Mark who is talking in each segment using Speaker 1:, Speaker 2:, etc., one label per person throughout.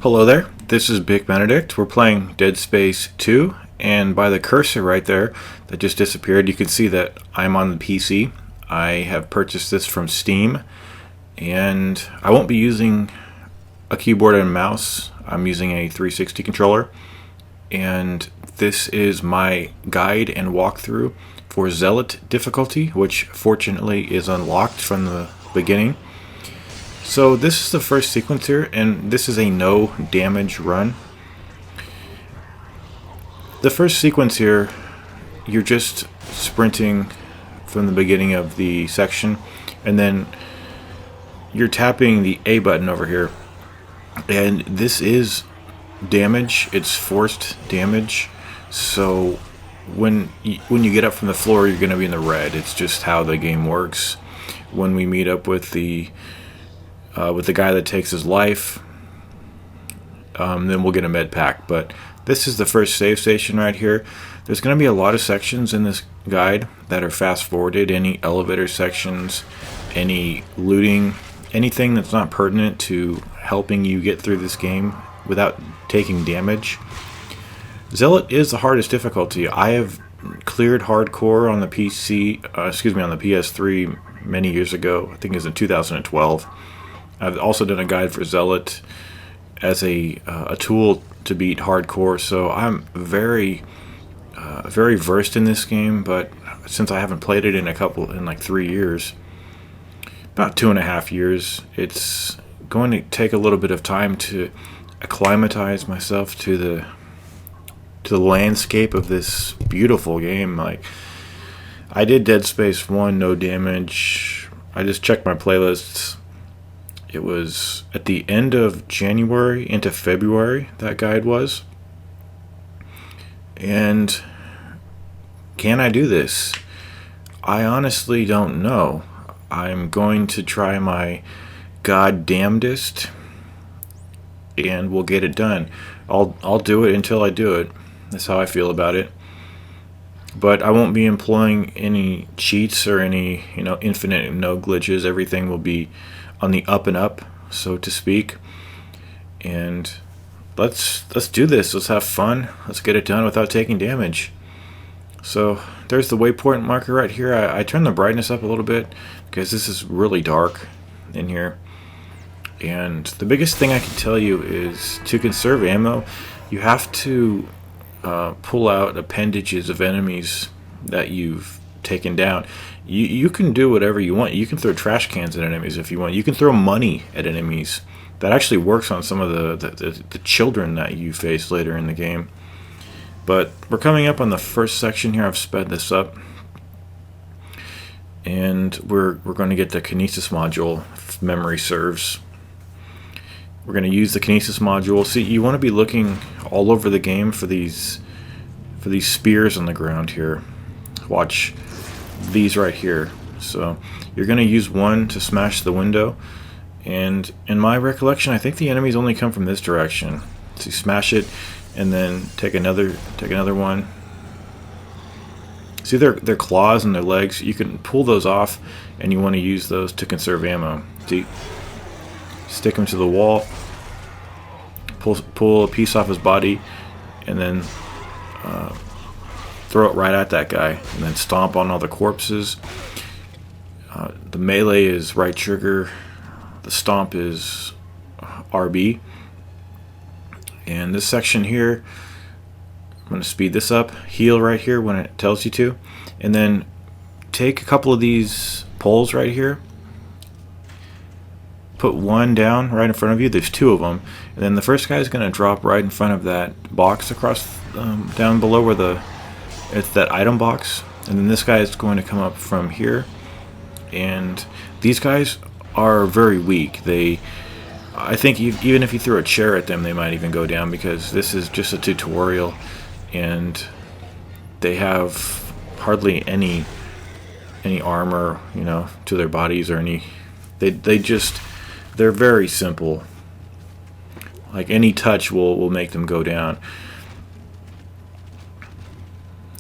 Speaker 1: Hello there, this is Big Benedict. We're playing Dead Space 2, and by the cursor right there that just disappeared, you can see that I'm on the PC. I have purchased this from Steam, and I won't be using a keyboard and mouse. I'm using a 360 controller, and this is my guide and walkthrough for Zealot difficulty, which fortunately is unlocked from the beginning. So this is the first sequence here, and this is a no damage run. The first sequence here, you're just sprinting from the beginning of the section, and then you're tapping the A button over here. And this is damage, it's forced damage, so when you get up from the floor, you're going to be in the red. It's just how the game works. When we meet up with the guy that takes his life, then we'll get a med pack. But this is the first save station right here. There's going to be a lot of sections in this guide that are fast forwarded. Any elevator sections, any looting, anything that's not pertinent to helping you get through this game without taking damage. Zealot is the hardest difficulty. I have cleared hardcore on the on the PS3 many years ago. I think it was in 2012. I've also done a guide for Zealot as a tool to beat hardcore, so I'm very versed in this game. But since I haven't played it in like 3 years, about 2.5 years, it's going to take a little bit of time to acclimatize myself to the landscape of this beautiful game. Like, I did Dead Space 1 no damage. I just checked my playlists. It was at the end of January into February, that guide was. And can I do this? I honestly don't know. I'm going to try my goddamnedest, and we'll get it done. I'll do it until I do it. That's how I feel about it. But I won't be employing any cheats or any, infinite no glitches. Everything will be on the up and up, so to speak. And let's do this. Let's have fun. Let's get it done without taking damage. So there's the waypoint marker right here. I turned the brightness up a little bit because this is really dark in here. And the biggest thing I can tell you is to conserve ammo, you have to pull out appendages of enemies that you've taken down. You can do whatever you want. You can throw trash cans at enemies if you want. You can throw money at enemies. That actually works on some of the children that you face later in the game. But we're coming up on the first section here. I've sped this up. And we're going to get the Kinesis module, if memory serves. We're going to use the Kinesis module. See, you want to be looking all over the game for these spears on the ground here. Watch these right here. So you're going to use one to smash the window, and in my recollection, I think the enemies only come from this direction. So you smash it, and then take another one. See their claws and their legs. You can pull those off, and you want to use those to conserve ammo. See, stick him to the wall, pull a piece off his body, and then throw it right at that guy, and then stomp on all the corpses. The melee is right trigger, the stomp is RB. And this section here, I'm going to speed this up, heal right here when it tells you to, and then take a couple of these poles right here, put one down right in front of you. There's two of them, and then the first guy is going to drop right in front of that box across down below where it's that item box, and then this guy is going to come up from here. And these guys are very weak. I think even if you threw a chair at them, they might even go down, because this is just a tutorial, and they have hardly any armor, to their bodies, or any. They're very simple. Like, any touch will make them go down.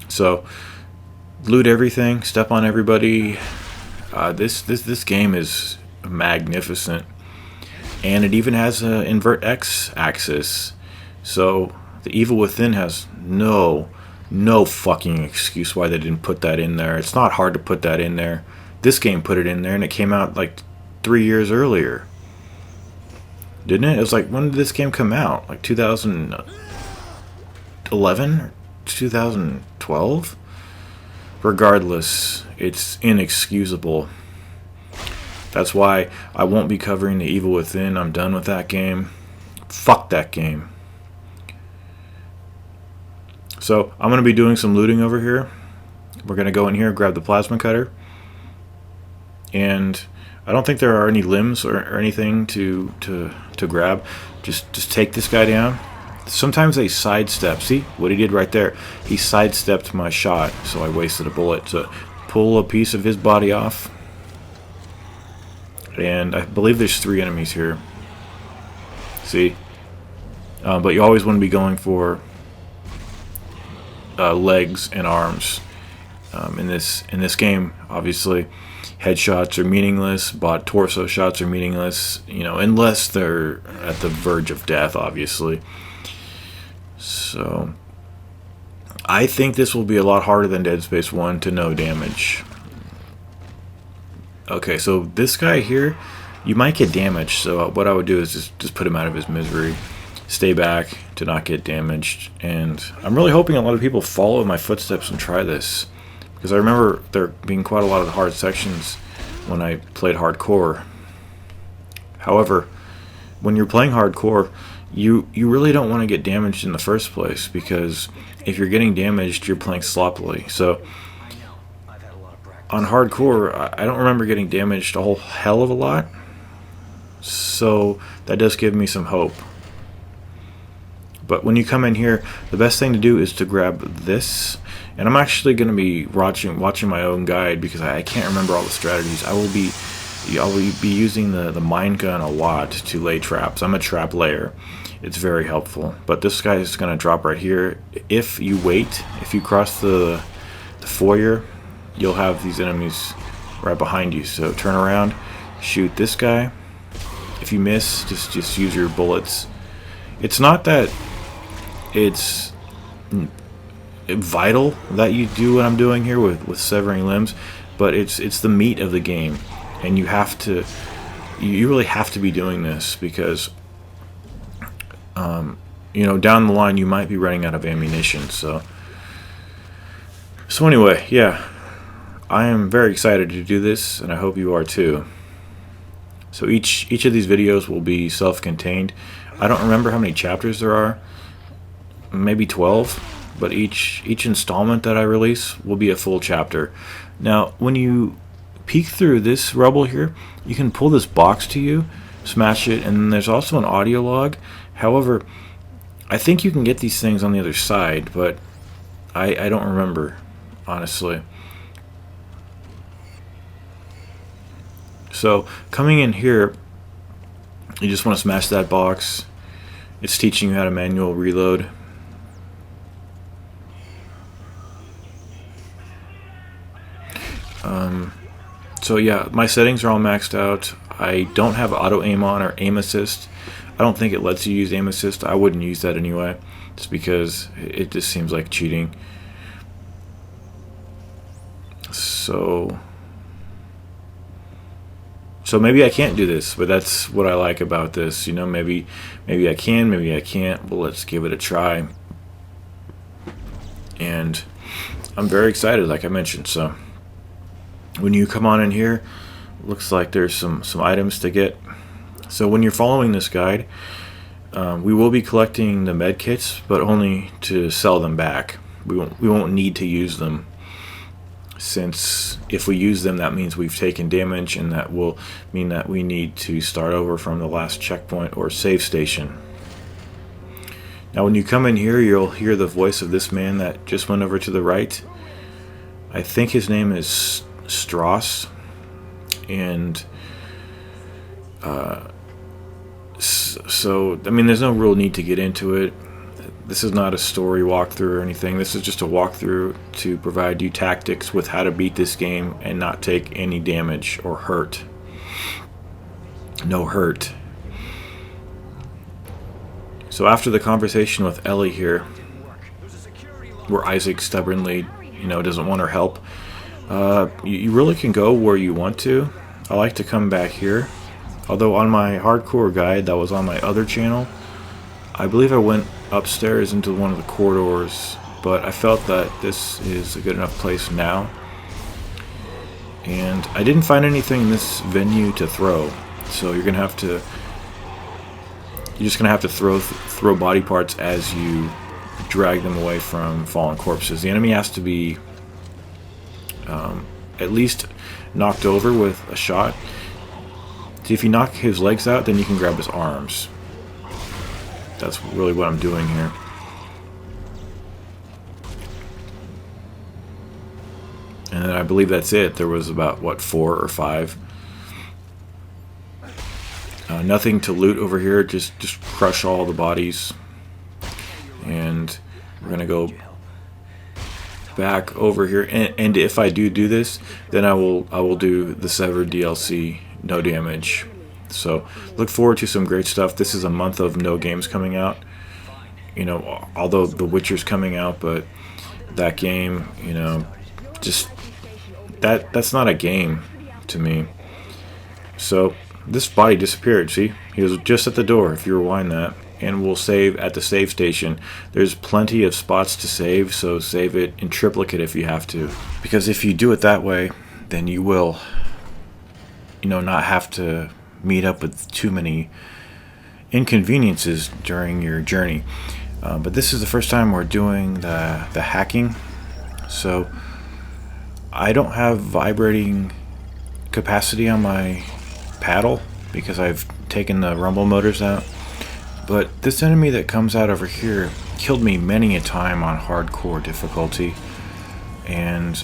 Speaker 1: So loot everything, step on everybody. This game is magnificent. and it even has an invert X axis. So the evil within has no fucking excuse why they didn't put that in there. It's not hard to put that in there. This game put it in there, and it came out like 3 years earlier, didn't it? It was like, when did this game come out? Like 2011 or 2012? Regardless, it's inexcusable. That's why I won't be covering the Evil Within. I'm done with that game. Fuck that game. So I'm going to be doing some looting over here. We're going to go in here, grab the plasma cutter. And I don't think there are any limbs or anything to grab. Just take this guy down. Sometimes they sidestep. See what he did right there? He sidestepped my shot, so I wasted a bullet to pull a piece of his body off. And I believe there's 3 enemies here. See? But you always want to be going for legs and arms. In this game, obviously, headshots are meaningless, but torso shots are meaningless. You know, unless they're at the verge of death, obviously. So, I think this will be a lot harder than Dead Space 1 to no damage. Okay, so this guy here, you might get damaged. So what I would do is just put him out of his misery. Stay back to not get damaged. And I'm really hoping a lot of people follow my footsteps and try this. Because I remember there being quite a lot of hard sections when I played hardcore. However, when you're playing hardcore, you really don't want to get damaged in the first place, because if you're getting damaged, you're playing sloppily. So on hardcore, I don't remember getting damaged a whole hell of a lot. So that does give me some hope. But when you come in here, the best thing to do is to grab this. And I'm actually going to be watching my own guide, because I can't remember all the strategies. I will be using the mine gun a lot to lay traps. I'm a trap layer. It's very helpful. But this guy is going to drop right here. If you wait, if you cross the foyer, you'll have these enemies right behind you. So turn around, shoot this guy. If you miss, just use your bullets. It's not that it's vital that you do what I'm doing here with severing limbs, but it's the meat of the game, and you really have to be doing this, because you know, down the line you might be running out of ammunition. So anyway, yeah, I am very excited to do this, and I hope you are too. So each of these videos will be self-contained. I don't remember how many chapters there are, maybe 12, but each installment that I release will be a full chapter. Now, when you peek through this rubble here, you can pull this box to you, smash it, and then there's also an audio log. However, I think you can get these things on the other side, but I don't remember, honestly. So, coming in here, you just want to smash that box. It's teaching you how to manual reload. So yeah, my settings are all maxed out. I don't have auto aim on or aim assist. I don't think it lets you use aim assist. I wouldn't use that anyway, just because it just seems like cheating. So maybe I can't do this, but that's what I like about this. You know, maybe I can, maybe I can't, but let's give it a try. And I'm very excited, like I mentioned. So when you come on in here, looks like there's some items to get. So when you're following this guide, we will be collecting the med kits, but only to sell them back. We won't need to use them, since if we use them, that means we've taken damage, and that will mean that we need to start over from the last checkpoint or save station. Now when you come in here, you'll hear the voice of this man that just went over to the right. I think his name is Strauss, and so I mean, there's no real need to get into it. This is not a story walkthrough or anything. This is just a walkthrough to provide you tactics with how to beat this game and not take any damage or hurt. No hurt. So after the conversation with Ellie here, where Isaac stubbornly, doesn't want her help, you really can go where you want to. I like to come back here. Although on my hardcore guide that was on my other channel, I believe I went upstairs into one of the corridors, but I felt that this is a good enough place now. And I didn't find anything in this venue to throw, so you're just gonna have to throw body parts as you drag them away from fallen corpses. The enemy has to be at least knocked over with a shot. See, if you knock his legs out, then you can grab his arms. That's really what I'm doing here. And then I believe that's it. There was about, what, 4 or 5. Nothing to loot over here. Just crush all the bodies. And we're going to go back over here. And if I do this, then I will do the Severed DLC, no damage. So look forward to some great stuff. This is a month of no games coming out. Although The Witcher's coming out, but that game, just that's not a game to me. So this body disappeared. See, he was just at the door. If you rewind that, and we'll save at the save station. There's plenty of spots to save, so save it in triplicate if you have to. Because if you do it that way, then you will, not have to meet up with too many inconveniences during your journey. But this is the first time we're doing the hacking, so I don't have vibrating capacity on my paddle because I've taken the rumble motors out. But this enemy that comes out over here killed me many a time on hardcore difficulty, and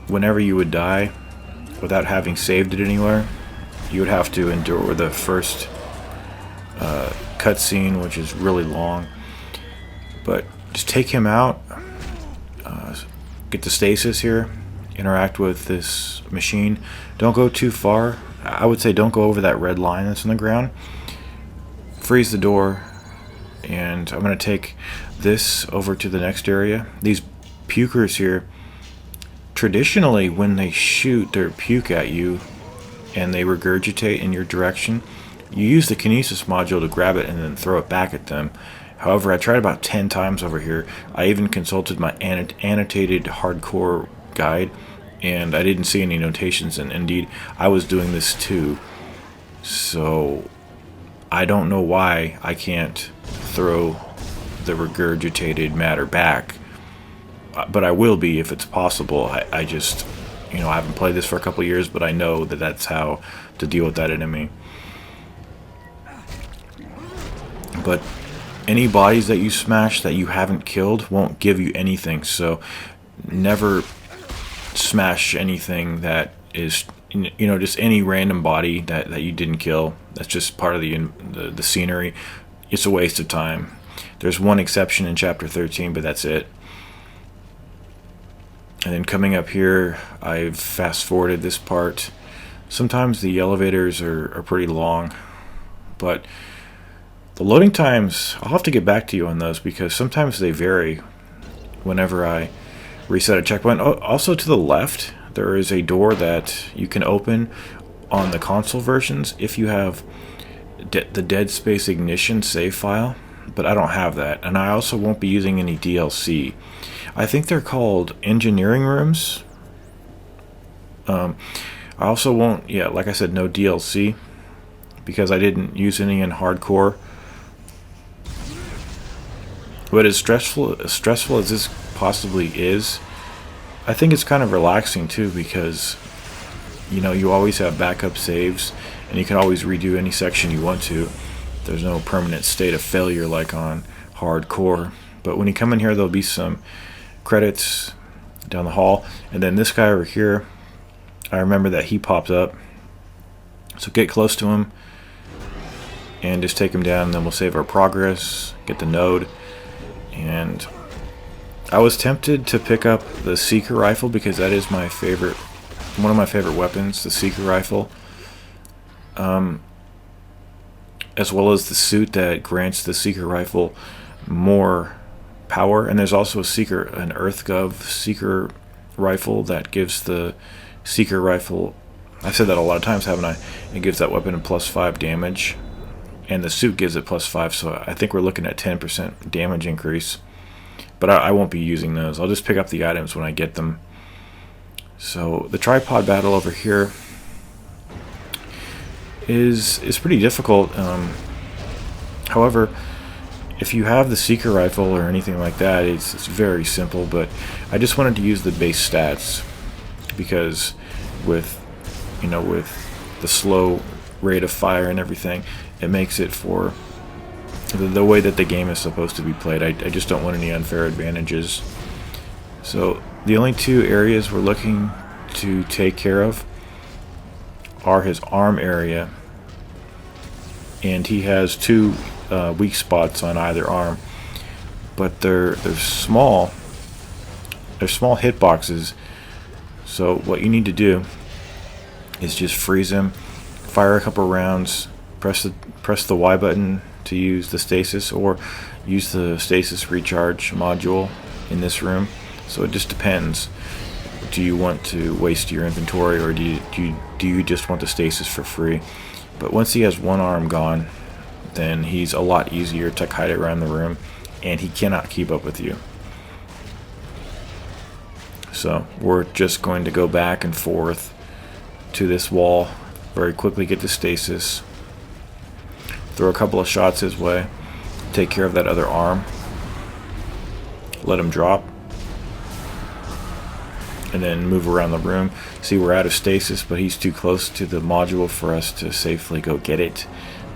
Speaker 1: whenever you would die without having saved it anywhere, you would have to endure the first cutscene, which is really long. But just take him out, get the stasis here, interact with this machine. Don't go too far. I would say don't go over that red line that's on the ground. Freeze the door, and I'm going to take this over to the next area. These pukers here, traditionally when they shoot their puke at you and they regurgitate in your direction, you use the kinesis module to grab it and then throw it back at them. However, I tried about 10 times over here. I even consulted my annotated hardcore guide, and I didn't see any notations, and indeed I was doing this too. So I don't know why I can't throw the regurgitated matter back, but I will be if it's possible. I just, I haven't played this for a couple years, but I know that that's how to deal with that enemy. But any bodies that you smash that you haven't killed won't give you anything, so never smash anything that is, just any random body that you didn't kill. That's just part of the scenery. It's a waste of time. There's one exception in chapter 13, but that's it. And then coming up here, I've fast forwarded this part. Sometimes the elevators are pretty long, but the loading times, I'll have to get back to you on those because sometimes they vary whenever I reset a checkpoint. Also to the left, there is a door that you can open on the console versions if you have the Dead Space Ignition save file, but I don't have that, and I also won't be using any DLC. I think they're called engineering rooms. I also won't, like I said, no DLC because I didn't use any in hardcore. But as stressful as this possibly is, I think it's kind of relaxing too because you always have backup saves and you can always redo any section you want to. There's no permanent state of failure like on hardcore. But when you come in here, there'll be some credits down the hall, and then this guy over here, I remember that he popped up, so get close to him and just take him down, and then we'll save our progress, get the node. And I was tempted to pick up the Seeker rifle because that is my favorite, one of my favorite weapons, the Seeker rifle. as well as the suit that grants the Seeker rifle more power. And there's also an EarthGov Seeker rifle that gives the Seeker rifle, I've said that a lot of times, haven't I? It gives that weapon a +5 damage, and the suit gives it +5, so I think we're looking at 10% damage increase. But I won't be using those. I'll just pick up the items when I get them. So the tripod battle over here is pretty difficult. However, if you have the Seeker rifle or anything like that, it's very simple. But I just wanted to use the base stats because with the slow rate of fire and everything, it makes it for the way that the game is supposed to be played. I just don't want any unfair advantages. So the only two areas we're looking to take care of are his arm area, and he has two weak spots on either arm, but they're small. They're small hitboxes. So what you need to do is just freeze him, fire a couple rounds, press the Y button to use the stasis, or use the stasis recharge module in this room. So it just depends. Do you want to waste your inventory, or do you just want the stasis for free? But once he has one arm gone, then he's a lot easier to kite around the room, and he cannot keep up with you. So we're just going to go back and forth to this wall, very quickly get the stasis, throw a couple of shots his way, take care of that other arm, let him drop, and then move around the room. See, we're out of stasis, but he's too close to the module for us to safely go get it.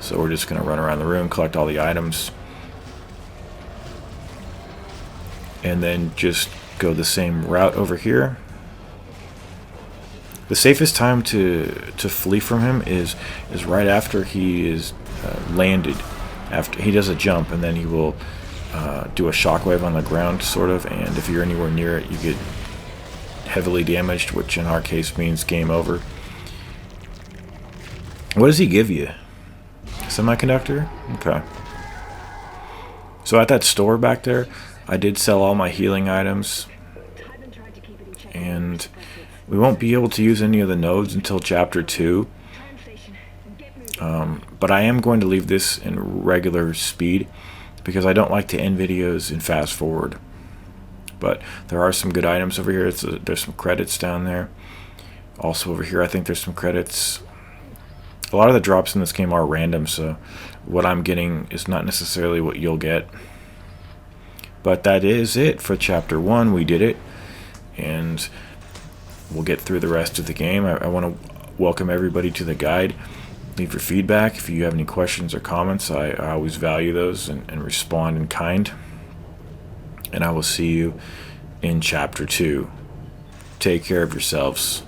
Speaker 1: So we're just going to run around the room, collect all the items, and then just go the same route over here. The safest time to flee from him is right after he is landed. After he does a jump, and then he will do a shockwave on the ground, sort of, and if you're anywhere near it, you get heavily damaged, which in our case means game over. What does he give you? Semiconductor? Okay. So at that store back there, I did sell all my healing items, and we won't be able to use any of the nodes until chapter 2. But I am going to leave this in regular speed because I don't like to end videos in fast forward. But there are some good items over here. There's some credits down there. Also over here, I think there's some credits. A lot of the drops in this game are random, so what I'm getting is not necessarily what you'll get. But that is it for chapter 1. We did it, and we'll get through the rest of the game. I want to welcome everybody to the guide. Leave your feedback. If you have any questions or comments, I always value those and respond in kind. And I will see you in chapter 2. Take care of yourselves.